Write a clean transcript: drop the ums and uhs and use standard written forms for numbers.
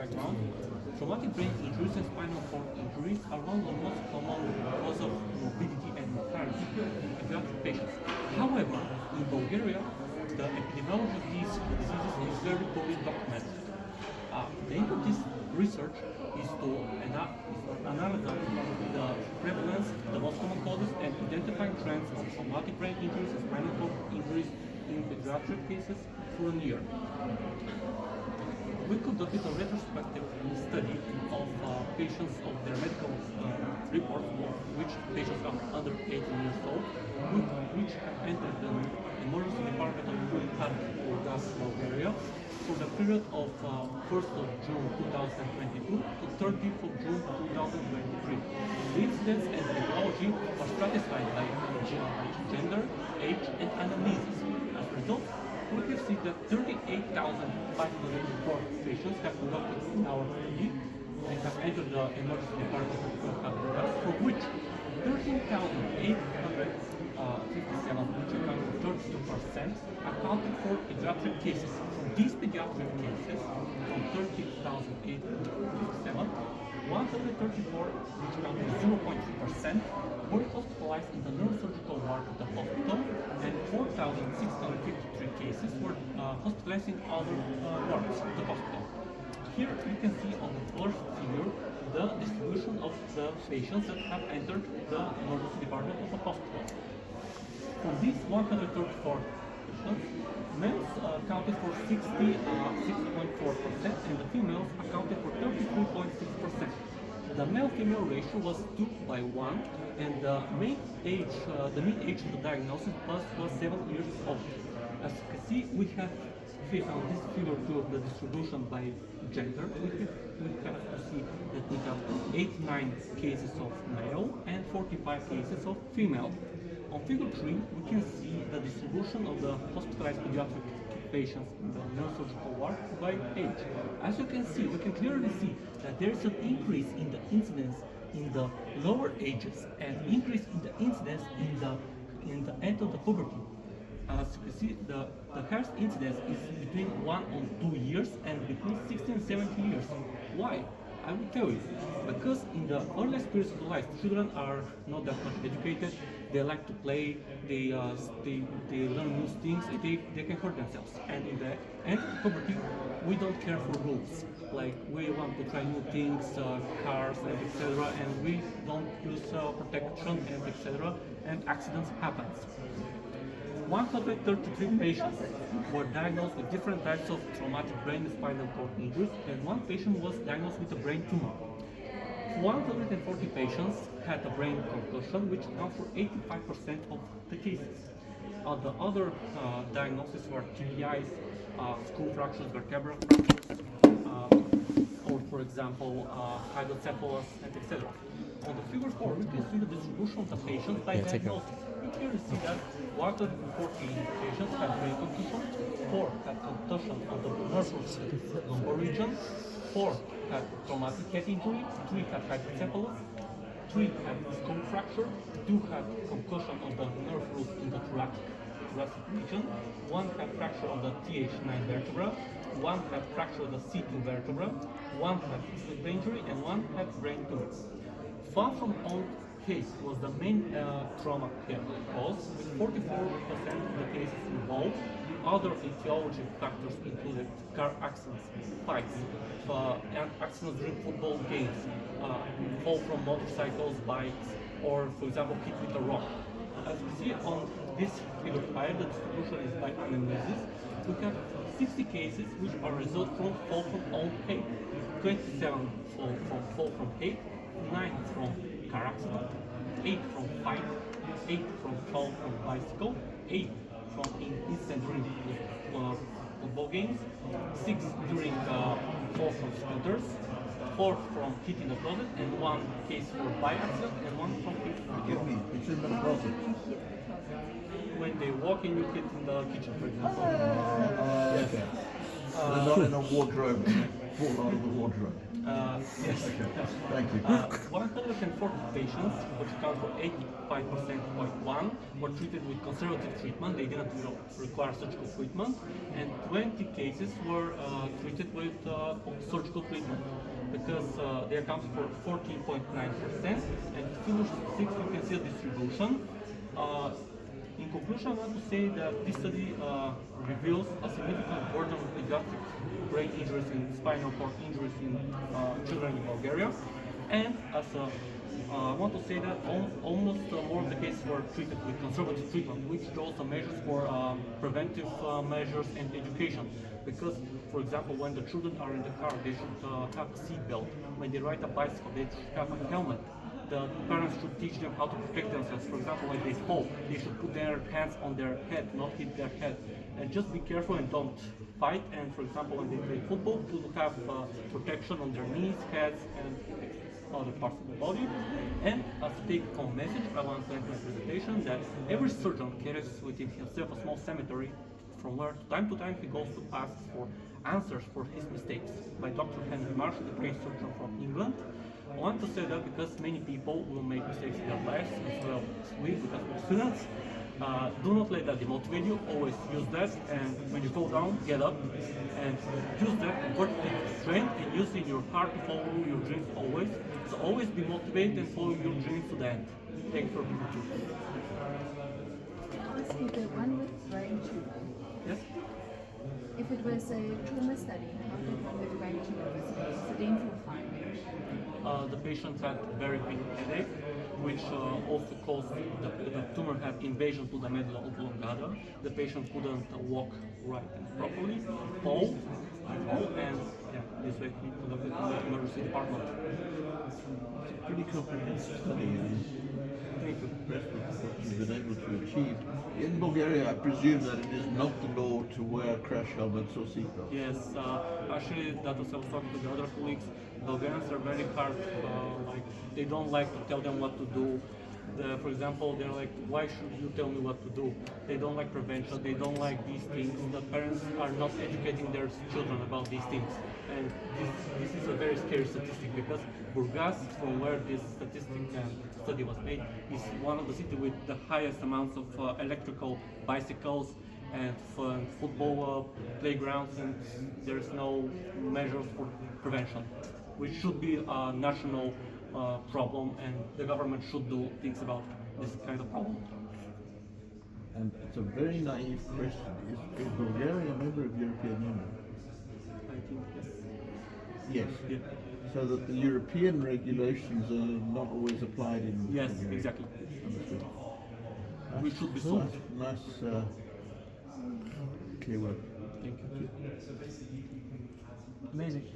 background. Traumatic brain injuries and spinal cord injuries are one of the most common causes of morbidity and mortality in pediatric patients. However, in Bulgaria, the epidemiology of these diseases is very poorly documented. The aim of this research is to analyze the prevalence, the most common causes, and identifying trends of traumatic brain injuries and spinal cord injuries in pediatric cases for a year. We conducted a retrospective study of patients of their medical reports, which patients are under 18 years old, which have entered the emergency department of Bulgaria for the period of 1st of June 2022 to 30th of June 2023. The incidence and etiology are stratified by gender, age, and anamnesis. As a result, we can see that 38,504 patients have conducted in our study and have entered the emergency department for which 13,857, which account for 32%, accounted for pediatric cases. From these pediatric cases, from 30,857, 134, which accounted for 0.3%, were hospitalized in the neurosurgical ward of the hospital, and 4,653 cases were hospitalized in other wards of the hospital. Here you can see on the first figure the distribution of the patients that have entered the emergency department of the hospital. From these 134 patients, males accounted for 60.4% and the females accounted for 33.6%. The male-female ratio was 2:1, and the mean age of the diagnosis was 7 years old. As you can see, we have on this figure 2 of the distribution by gender. We have to see that we have 89 cases of male and 45 cases of female. On figure 3, we can see the distribution of the hospitalized pediatric patients in the neurosurgical ward by age. As you can see, we can clearly see that there is an increase in the incidence in the lower ages and increase in the incidence in the end of the puberty. As you can see, the highest incidence is between 1 and 2 years and between 16 and 17 years. Why? I will tell you. Because in the earliest periods of life, children are not that much educated. They like to play. They learn new things. They can hurt themselves. And in the end of puberty, we don't care for rules. Like we want to try new things, cars and etc. And we don't use protection and etc. And accidents happen. 133 patients were diagnosed with different types of traumatic brain and spinal cord injuries, and one patient was diagnosed with a brain tumor. 140 patients had a brain concussion, which accounts for 85% of the cases. The other diagnoses were TBIs, skull fractures, vertebral fractures, or for example, hydrocephalus, and etc. On the figure 4, we can see the distribution of the patients by diagnosis. Here you see that 114 patients had brain concussion, 4 had concussion of the lumbar region, 4 had traumatic head injury, 3 had hydrocephalus, 3 had skull fracture, 2 had concussion of the nerve root in the thoracic region, 1 had fracture of the TH9 vertebra, 1 had fracture of the C2 vertebra, 1 had split injury, and 1 had brain tumor. Far from all case was the main trauma cause, with 44% of the cases involved. Other etiology factors included car accidents, fights, accidents during football games, fall from motorcycles, bikes, or for example hit with a rock. As you see on this figure 5, the distribution is by anamnesis. We have 60 cases which are result from fall from own height, 27 fall from height, 9 from car accident, 8 from fight, 8 from fall from bicycle, 8 from incident during football games, 6 during fall from scooters, 4 from hit in the closet, and 1 case for bike accident, and 1 from hit. Forgive me, it's in the closet. When they walk in, you hit in the kitchen, for example. Okay. They're not in a wardrobe, fall out of the wardrobe. Yes. Okay, thank you. 140 patients, which account for 85.1%, were treated with conservative treatment. They didn't require surgical treatment, and 20 cases were treated with surgical treatment because they account for 14.9%. And to finish 6, you can see a distribution. In conclusion, I want to say that this study reveals a significant burden of pediatric brain injuries and spinal cord injuries in children in Bulgaria. And as I want to say that almost more of the cases were treated with conservative treatment, which shows the measures for preventive measures and education. Because, for example, when the children are in the car, they should have a seat belt. When they ride a bicycle, they should have a helmet. The parents should teach them how to protect themselves. For example, when they fall, they should put their hands on their head, not hit their head. And just be careful and don't fight. And for example, when they play football, to have protection on their knees, heads, and other parts of the body. And as a take-home message, I want to end my presentation that every surgeon carries within himself a small cemetery from where time to time he goes to ask for answers for his mistakes. By Dr. Henry Marsh, the great surgeon from England. I want to say that because many people will make mistakes in their lives, as well as we, because we're students. Do not let that demotivate you. Always use that, and when you fall down, get up and use that, convert it into strength, and use it in your heart to follow your dreams always. So always be motivated and follow your dreams to the end. Thank you for being here. Ask you the one with brain tumor. Yes? If it was a trauma study, how did one with brain tumor was a dangerous finding? The patient had very big headache, which also caused the tumor had invasion to the medulla oblongata. The patient couldn't walk right and properly, fall, and this way he could have been in the emergency department. It's a pretty comprehensive study and Thank you. impressed with what you've been able to achieve. In Bulgaria, I presume that it is not the law to wear crash helmets or seatbelts. Yes, actually, that was I was talking to the other colleagues. Bulgarians are very hard. Like they don't like to tell them what to do. For example, they're like, "Why should you tell me what to do?" They don't like prevention. They don't like these things. The parents are not educating their children about these things, and this is a very scary statistic because Burgas, from where this statistic and study was made, is one of the cities with the highest amounts of electrical bicycles and football playgrounds, and there's no measures for prevention, which should be a national problem, and the government should do things about this kind of problem. And it's a very naive question. Is Bulgaria a member of the European Union? I think Yes. yes. So that the European regulations are not always applied in Yes, Bulgaria. exactly. Understood. We should be so. Nice, clear word. Thank you. Amazing.